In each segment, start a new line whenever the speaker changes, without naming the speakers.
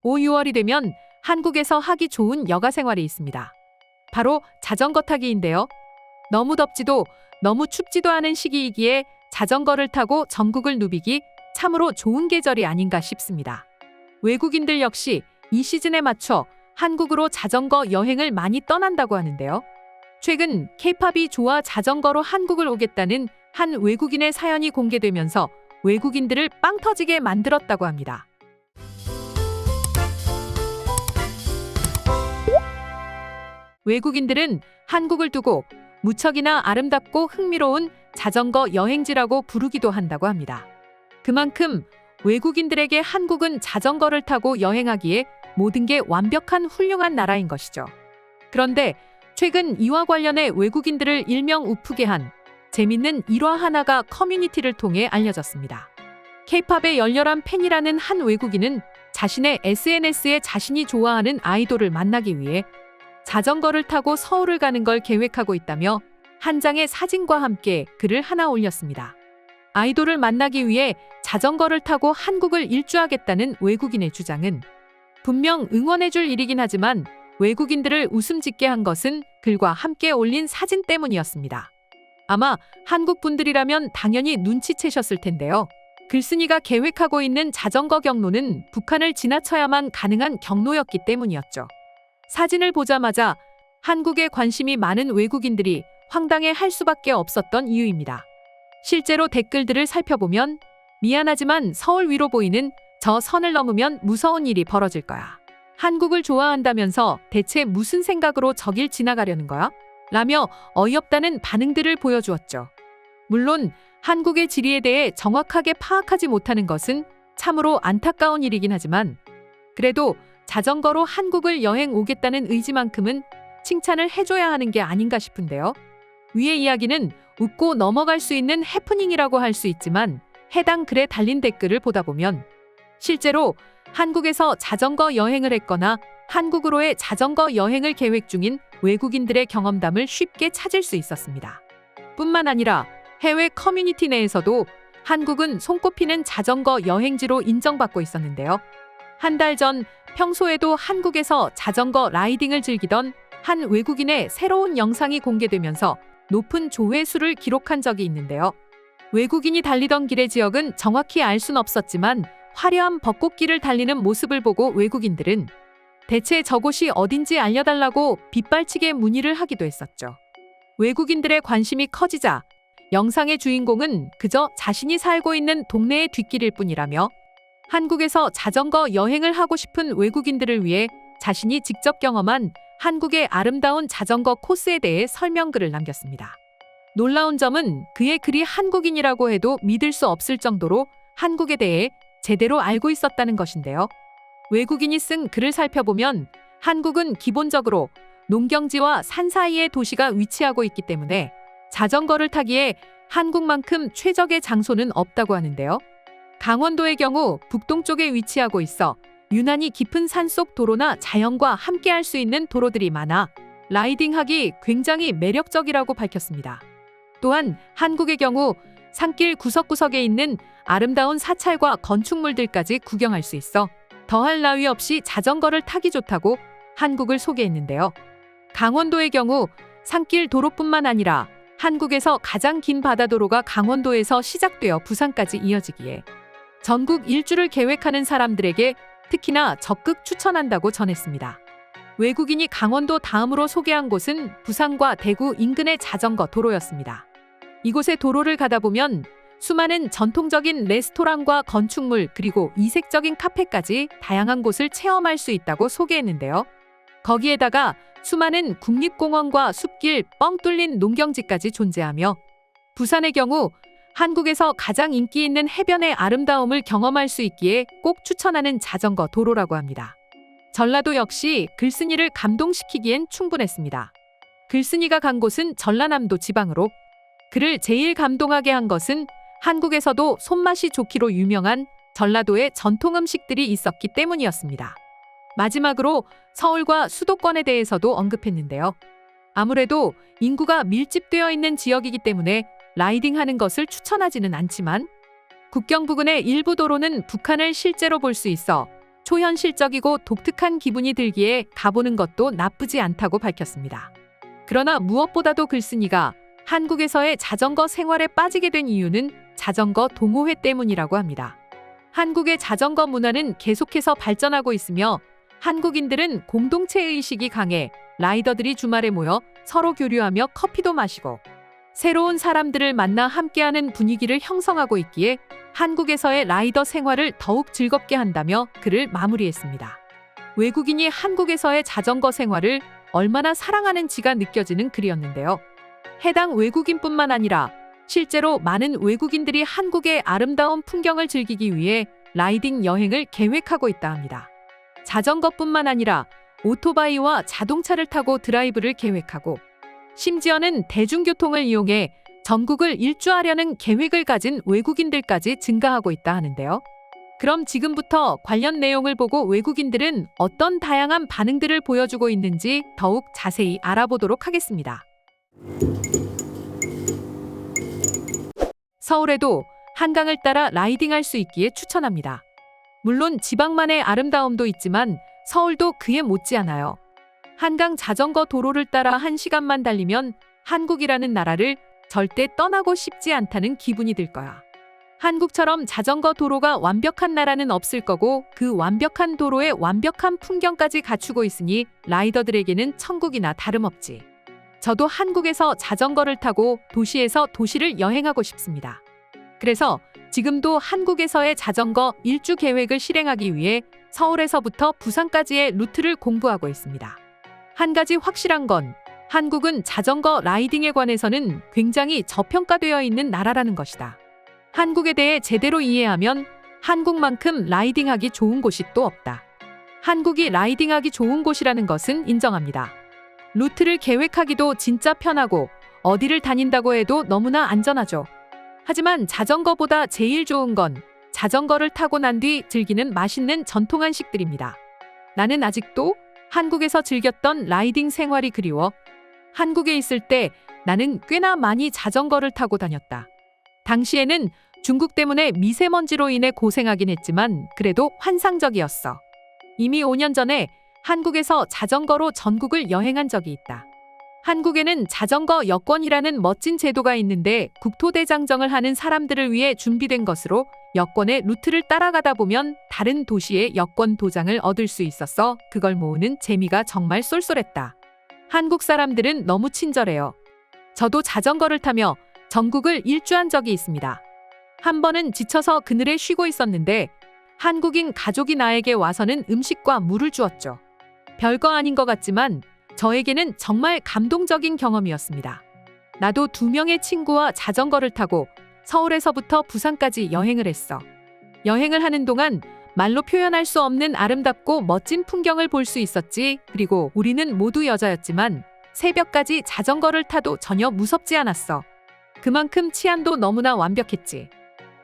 5, 6월이 되면 한국에서 하기 좋은 여가 생활이 있습니다. 바로 자전거 타기인데요. 너무 덥지도 너무 춥지도 않은 시기이기에 자전거를 타고 전국을 누비기 참으로 좋은 계절이 아닌가 싶습니다. 외국인들 역시 이 시즌에 맞춰 한국으로 자전거 여행을 많이 떠난다고 하는데요. 최근 K-팝이 좋아 자전거로 한국을 오겠다는 한 외국인의 사연이 공개되면서 외국인들을 빵 터지게 만들었다고 합니다. 외국인들은 한국을 두고 무척이나 아름답고 흥미로운 자전거 여행지라고 부르기도 한다고 합니다. 그만큼 외국인들에게 한국은 자전거를 타고 여행하기에 모든 게 완벽한 훌륭한 나라인 것이죠. 그런데 최근 이와 관련해 외국인들을 일명 우프게 한 재밌는 일화 하나가 커뮤니티를 통해 알려졌습니다. K-팝의 열렬한 팬이라는 한 외국인은 자신의 SNS에 자신이 좋아하는 아이돌을 만나기 위해 자전거를 타고 서울을 가는 걸 계획하고 있다며 한 장의 사진과 함께 글을 하나 올렸습니다. 아이돌을 만나기 위해 자전거를 타고 한국을 일주하겠다는 외국인의 주장은 분명 응원해줄 일이긴 하지만 외국인들을 웃음 짓게 한 것은 글과 함께 올린 사진 때문이었습니다. 아마 한국 분들이라면 당연히 눈치채셨을 텐데요. 글쓴이가 계획하고 있는 자전거 경로는 북한을 지나쳐야만 가능한 경로였기 때문이었죠. 사진을 보자마자 한국에 관심이 많은 외국인들이 황당해할 수밖에 없었던 이유입니다. 실제로 댓글들을 살펴보면 미안하지만 서울 위로 보이는 저 선을 넘으면 무서운 일이 벌어질 거야. 한국을 좋아한다면서 대체 무슨 생각으로 저길 지나가려는 거야? 라며 어이없다는 반응들을 보여주었죠. 물론 한국의 지리에 대해 정확하게 파악하지 못하는 것은 참으로 안타까운 일이긴 하지만 그래도 자전거로 한국을 여행 오겠다는 의지만큼은 칭찬을 해줘야 하는 게 아닌가 싶은데요. 위의 이야기는 웃고 넘어갈 수 있는 해프닝이라고 할 수 있지만 해당 글에 달린 댓글을 보다 보면 실제로 한국에서 자전거 여행을 했거나 한국으로의 자전거 여행을 계획 중인 외국인들의 경험담을 쉽게 찾을 수 있었습니다. 뿐만 아니라 해외 커뮤니티 내에서도 한국은 손꼽히는 자전거 여행지로 인정받고 있었는데요. 한 달 전 평소에도 한국에서 자전거 라이딩을 즐기던 한 외국인의 새로운 영상이 공개되면서 높은 조회수를 기록한 적이 있는데요. 외국인이 달리던 길의 지역은 정확히 알 순 없었지만 화려한 벚꽃길을 달리는 모습을 보고 외국인들은 대체 저곳이 어딘지 알려달라고 빗발치게 문의를 하기도 했었죠. 외국인들의 관심이 커지자 영상의 주인공은 그저 자신이 살고 있는 동네의 뒷길일 뿐이라며 한국에서 자전거 여행을 하고 싶은 외국인들을 위해 자신이 직접 경험한 한국의 아름다운 자전거 코스에 대해 설명글을 남겼습니다. 놀라운 점은 그의 글이 한국인이라고 해도 믿을 수 없을 정도로 한국에 대해 제대로 알고 있었다는 것인데요. 외국인이 쓴 글을 살펴보면 한국은 기본적으로 농경지와 산 사이에 도시가 위치하고 있기 때문에 자전거를 타기에 한국만큼 최적의 장소는 없다고 하는데요. 강원도의 경우 북동쪽에 위치하고 있어 유난히 깊은 산속 도로나 자연과 함께할 수 있는 도로들이 많아 라이딩하기 굉장히 매력적이라고 밝혔습니다. 또한 한국의 경우 산길 구석구석에 있는 아름다운 사찰과 건축물들까지 구경할 수 있어 더할 나위 없이 자전거를 타기 좋다고 한국을 소개했는데요. 강원도의 경우 산길 도로뿐만 아니라 한국에서 가장 긴 바다도로가 강원도에서 시작되어 부산까지 이어지기에 전국 일주를 계획하는 사람들에게 특히나 적극 추천한다고 전했습니다. 외국인이 강원도 다음으로 소개한 곳은 부산과 대구 인근의 자전거 도로였습니다. 이곳의 도로를 가다 보면 수많은 전통적인 레스토랑과 건축물 그리고 이색적인 카페까지 다양한 곳을 체험할 수 있다고 소개했는데요. 거기에다가 수많은 국립공원과 숲길, 뻥 뚫린 농경지까지 존재하며 부산의 경우 한국에서 가장 인기 있는 해변의 아름다움을 경험할 수 있기에 꼭 추천하는 자전거 도로라고 합니다. 전라도 역시 글쓴이를 감동시키기엔 충분했습니다. 글쓴이가 간 곳은 전라남도 지방으로 그를 제일 감동하게 한 것은 한국에서도 손맛이 좋기로 유명한 전라도의 전통 음식들이 있었기 때문이었습니다. 마지막으로 서울과 수도권에 대해서도 언급했는데요. 아무래도 인구가 밀집되어 있는 지역이기 때문에 라이딩하는 것을 추천하지는 않지만 국경 부근의 일부 도로는 북한을 실제로 볼 수 있어 초현실적이고 독특한 기분이 들기에 가보는 것도 나쁘지 않다고 밝혔습니다. 그러나 무엇보다도 글쓴이가 한국에서의 자전거 생활에 빠지게 된 이유는 자전거 동호회 때문이라고 합니다. 한국의 자전거 문화는 계속해서 발전하고 있으며 한국인들은 공동체 의식이 강해 라이더들이 주말에 모여 서로 교류하며 커피도 마시고 새로운 사람들을 만나 함께하는 분위기를 형성하고 있기에 한국에서의 라이더 생활을 더욱 즐겁게 한다며 글을 마무리했습니다. 외국인이 한국에서의 자전거 생활을 얼마나 사랑하는지가 느껴지는 글이었는데요. 해당 외국인뿐만 아니라 실제로 많은 외국인들이 한국의 아름다운 풍경을 즐기기 위해 라이딩 여행을 계획하고 있다 합니다. 자전거뿐만 아니라 오토바이와 자동차를 타고 드라이브를 계획하고 심지어는 대중교통을 이용해 전국을 일주하려는 계획을 가진 외국인들까지 증가하고 있다 하는데요. 그럼 지금부터 관련 내용을 보고 외국인들은 어떤 다양한 반응들을 보여주고 있는지 더욱 자세히 알아보도록 하겠습니다. 서울에도 한강을 따라 라이딩할 수 있기에 추천합니다. 물론 지방만의 아름다움도 있지만 서울도 그에 못지않아요. 한강 자전거 도로를 따라 1시간만 달리면 한국이라는 나라를 절대 떠나고 싶지 않다는 기분이 들 거야. 한국처럼 자전거 도로가 완벽한 나라는 없을 거고 그 완벽한 도로에 완벽한 풍경까지 갖추고 있으니 라이더들에게는 천국이나 다름없지. 저도 한국에서 자전거를 타고 도시에서 도시를 여행하고 싶습니다. 그래서 지금도 한국에서의 자전거 일주 계획을 실행하기 위해 서울에서부터 부산까지의 루트를 공부하고 있습니다. 한 가지 확실한 건 한국은 자전거 라이딩에 관해서는 굉장히 저평가되어 있는 나라라는 것이다. 한국에 대해 제대로 이해하면 한국만큼 라이딩하기 좋은 곳이 또 없다. 한국이 라이딩하기 좋은 곳이라는 것은 인정합니다. 루트를 계획하기도 진짜 편하고 어디를 다닌다고 해도 너무나 안전하죠. 하지만 자전거보다 제일 좋은 건 자전거를 타고 난 뒤 즐기는 맛있는 전통 한식들입니다. 나는 아직도 한국에서 즐겼던 라이딩 생활이 그리워. 한국에 있을 때 나는 꽤나 많이 자전거를 타고 다녔다. 당시에는 중국 때문에 미세먼지로 인해 고생하긴 했지만 그래도 환상적이었어. 이미 5년 전에 한국에서 자전거로 전국을 여행한 적이 있다. 한국에는 자전거 여권이라는 멋진 제도가 있는데 국토대장정을 하는 사람들을 위해 준비된 것으로 여권의 루트를 따라가다 보면 다른 도시의 여권 도장을 얻을 수 있었어 그걸 모으는 재미가 정말 쏠쏠했다. 한국 사람들은 너무 친절해요. 저도 자전거를 타며 전국을 일주한 적이 있습니다. 한 번은 지쳐서 그늘에 쉬고 있었는데 한국인 가족이 나에게 와서는 음식과 물을 주었죠. 별거 아닌 것 같지만 저에게는 정말 감동적인 경험이었습니다. 나도 2명의 친구와 자전거를 타고 서울에서부터 부산까지 여행을 했어. 여행을 하는 동안 말로 표현할 수 없는 아름답고 멋진 풍경을 볼 수 있었지. 그리고 우리는 모두 여자였지만 새벽까지 자전거를 타도 전혀 무섭지 않았어. 그만큼 치안도 너무나 완벽했지.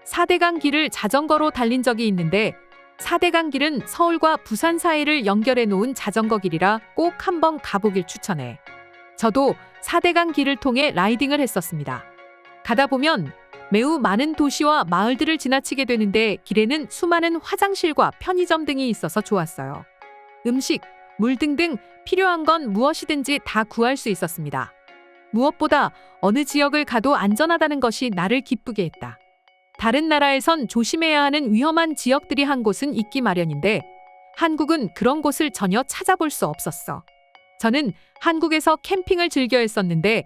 4대강 길을 자전거로 달린 적이 있는데 4대강 길은 서울과 부산 사이를 연결해 놓은 자전거 길이라 꼭 한번 가보길 추천해. 저도 4대강 길을 통해 라이딩을 했었습니다. 가다 보면 매우 많은 도시와 마을들을 지나치게 되는데 길에는 수많은 화장실과 편의점 등이 있어서 좋았어요. 음식, 물 등등 필요한 건 무엇이든지 다 구할 수 있었습니다. 무엇보다 어느 지역을 가도 안전하다는 것이 나를 기쁘게 했다. 다른 나라에선 조심해야 하는 위험한 지역들이 한 곳은 있기 마련인데 한국은 그런 곳을 전혀 찾아볼 수 없었어. 저는 한국에서 캠핑을 즐겨 했었는데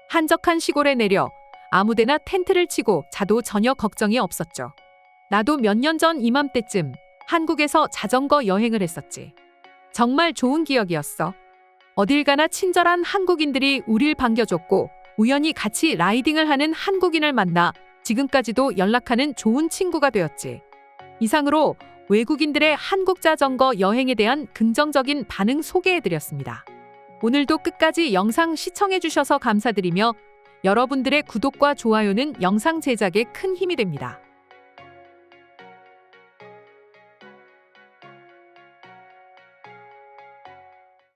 한적한 시골에 내려 아무데나 텐트를 치고 자도 전혀 걱정이 없었죠. 나도 몇 년 전 이맘때쯤 한국에서 자전거 여행을 했었지. 정말 좋은 기억이었어. 어딜 가나 친절한 한국인들이 우릴 반겨줬고 우연히 같이 라이딩을 하는 한국인을 만나 지금까지도 연락하는 좋은 친구가 되었지. 이상으로 외국인들의 한국 자전거 여행에 대한 긍정적인 반응 소개해드렸습니다. 오늘도 끝까지 영상 시청해주셔서 감사드리며 여러분들의 구독과 좋아요는 영상 제작에 큰 힘이 됩니다.